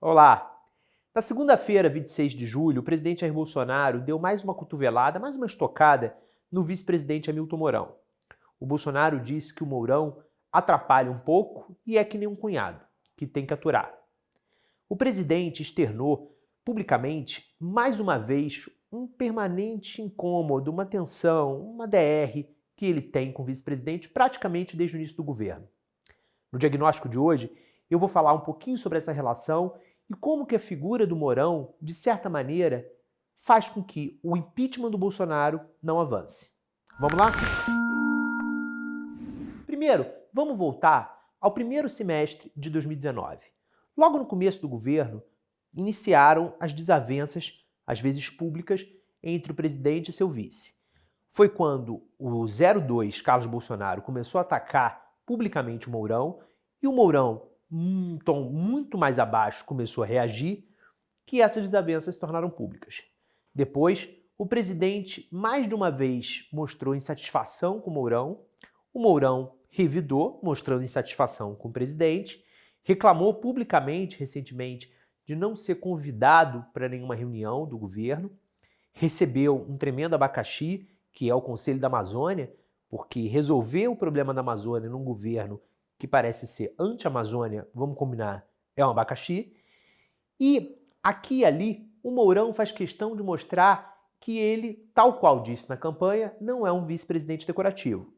Olá! Na segunda-feira, 26 de julho, o presidente Jair Bolsonaro deu mais uma cotovelada, mais uma estocada no vice-presidente Hamilton Mourão. O Bolsonaro disse que o Mourão atrapalha um pouco e é que nem um cunhado, que tem que aturar. O presidente externou publicamente, mais uma vez, um permanente incômodo, uma tensão, uma DR que ele tem com o vice-presidente praticamente desde o início do governo. No diagnóstico de hoje, eu vou falar um pouquinho sobre essa relação e como que a figura do Mourão, de certa maneira, faz com que o impeachment do Bolsonaro não avance. Vamos lá? Primeiro, vamos voltar ao primeiro semestre de 2019. Logo no começo do governo, iniciaram as desavenças, às vezes públicas, entre o presidente e seu vice. Foi quando o 02, Carlos Bolsonaro, começou a atacar publicamente o Mourão e o Mourão, um tom muito mais abaixo, começou a reagir, que essas desavenças se tornaram públicas. Depois, o presidente mais de uma vez mostrou insatisfação com o Mourão revidou, mostrando insatisfação com o presidente, reclamou publicamente, recentemente, de não ser convidado para nenhuma reunião do governo, recebeu um tremendo abacaxi, que é o Conselho da Amazônia, porque resolver o problema da Amazônia num governo que parece ser anti-Amazônia, vamos combinar, é um abacaxi. E aqui e ali, o Mourão faz questão de mostrar que ele, tal qual disse na campanha, não é um vice-presidente decorativo.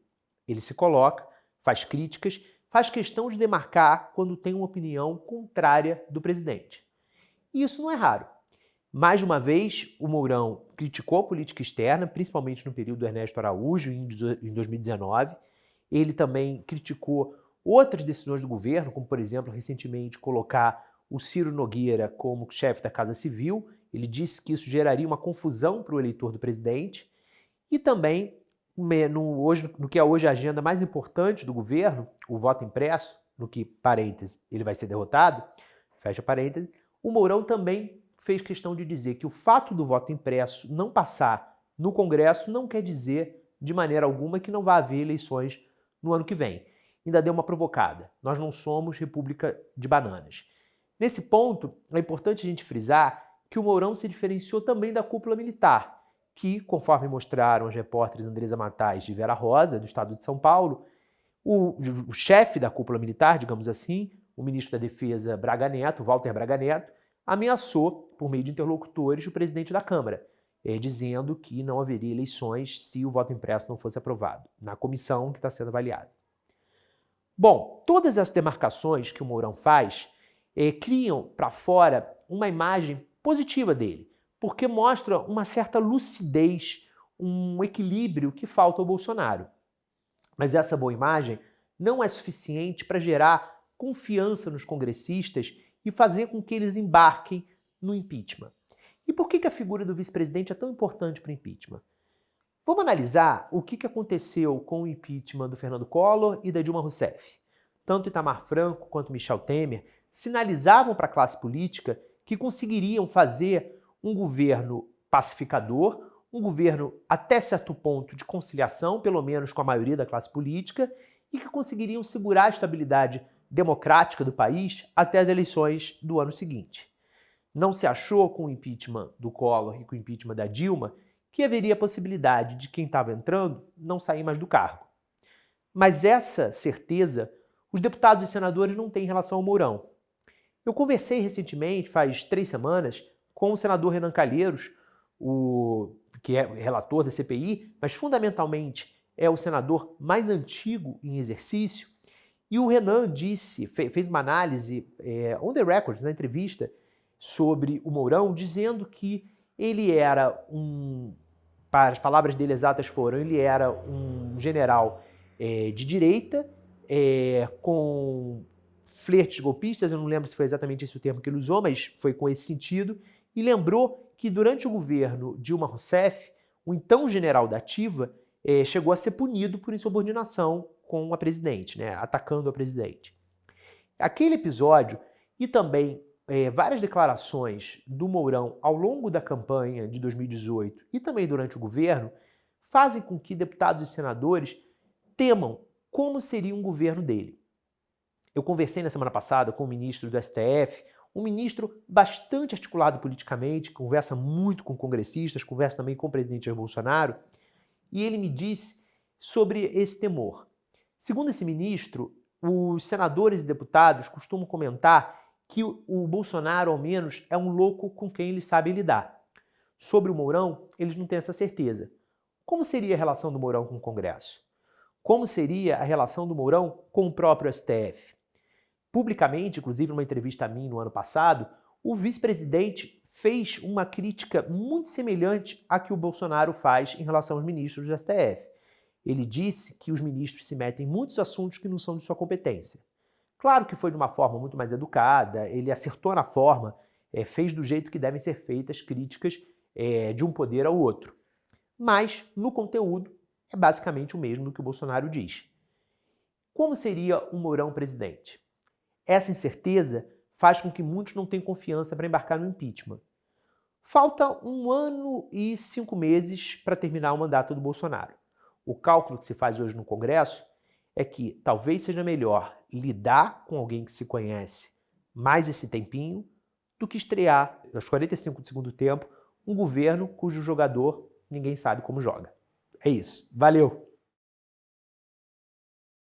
Ele se coloca, faz críticas, faz questão de demarcar quando tem uma opinião contrária do presidente. E isso não é raro. Mais uma vez, o Mourão criticou a política externa, principalmente no período do Ernesto Araújo, em 2019. Ele também criticou outras decisões do governo, como, por exemplo, recentemente colocar o Ciro Nogueira como chefe da Casa Civil. Ele disse que isso geraria uma confusão para o eleitor do presidente. E também, no que é hoje a agenda mais importante do governo, o voto impresso, no que, parêntese, ele vai ser derrotado, fecha parêntese, o Mourão também fez questão de dizer que o fato do voto impresso não passar no Congresso não quer dizer, de maneira alguma, que não vai haver eleições no ano que vem. Ainda deu uma provocada. Nós não somos república de bananas. Nesse ponto, é importante a gente frisar que o Mourão se diferenciou também da cúpula militar, que, conforme mostraram os repórteres Andresa Matais de Vera Rosa, do estado de São Paulo, o chefe da cúpula militar, digamos assim, o ministro da Defesa Braga Neto, Walter Braga Neto, ameaçou, por meio de interlocutores, o presidente da Câmara, dizendo que não haveria eleições se o voto impresso não fosse aprovado, na comissão que está sendo avaliada. Bom, todas as demarcações que o Mourão faz criam para fora uma imagem positiva dele, porque mostra uma certa lucidez, um equilíbrio que falta ao Bolsonaro. Mas essa boa imagem não é suficiente para gerar confiança nos congressistas e fazer com que eles embarquem no impeachment. E por que a figura do vice-presidente é tão importante para o impeachment? Vamos analisar o que aconteceu com o impeachment do Fernando Collor e da Dilma Rousseff. Tanto Itamar Franco quanto Michel Temer sinalizavam para a classe política que conseguiriam fazer um governo pacificador, um governo até certo ponto de conciliação, pelo menos com a maioria da classe política, e que conseguiriam segurar a estabilidade democrática do país até as eleições do ano seguinte. Não se achou com o impeachment do Collor e com o impeachment da Dilma que haveria a possibilidade de quem estava entrando não sair mais do cargo. Mas essa certeza os deputados e senadores não têm em relação ao Mourão. Eu conversei recentemente, faz 3 semanas, com o senador Renan Calheiros, que é relator da CPI, mas fundamentalmente é o senador mais antigo em exercício, e o Renan fez uma análise on the record, na entrevista, sobre o Mourão, dizendo que ele era as palavras dele exatas foram, ele era um general de direita, com flertes golpistas, eu não lembro se foi exatamente esse o termo que ele usou, mas foi com esse sentido, e lembrou que durante o governo Dilma Rousseff, o então general da ativa chegou a ser punido por insubordinação com a presidente, né, atacando a presidente. Aquele episódio e também várias declarações do Mourão ao longo da campanha de 2018 e também durante o governo fazem com que deputados e senadores temam como seria um governo dele. Eu conversei na semana passada com o ministro do STF, Um ministro bastante articulado politicamente, conversa muito com congressistas, conversa também com o presidente Jair Bolsonaro, e ele me disse sobre esse temor. Segundo esse ministro, os senadores e deputados costumam comentar que o Bolsonaro, ao menos, é um louco com quem eles sabem lidar. Sobre o Mourão, eles não têm essa certeza. Como seria a relação do Mourão com o Congresso? Como seria a relação do Mourão com o próprio STF? Publicamente, inclusive numa entrevista a mim no ano passado, o vice-presidente fez uma crítica muito semelhante à que o Bolsonaro faz em relação aos ministros do STF. Ele disse que os ministros se metem em muitos assuntos que não são de sua competência. Claro que foi de uma forma muito mais educada, ele acertou na forma, fez do jeito que devem ser feitas críticas de um poder ao outro. Mas, no conteúdo, é basicamente o mesmo do que o Bolsonaro diz. Como seria um Mourão presidente? Essa incerteza faz com que muitos não tenham confiança para embarcar no impeachment. Falta 1 ano e 5 meses para terminar o mandato do Bolsonaro. O cálculo que se faz hoje no Congresso é que talvez seja melhor lidar com alguém que se conhece mais esse tempinho do que estrear, aos 45 do segundo tempo, um governo cujo jogador ninguém sabe como joga. É isso. Valeu!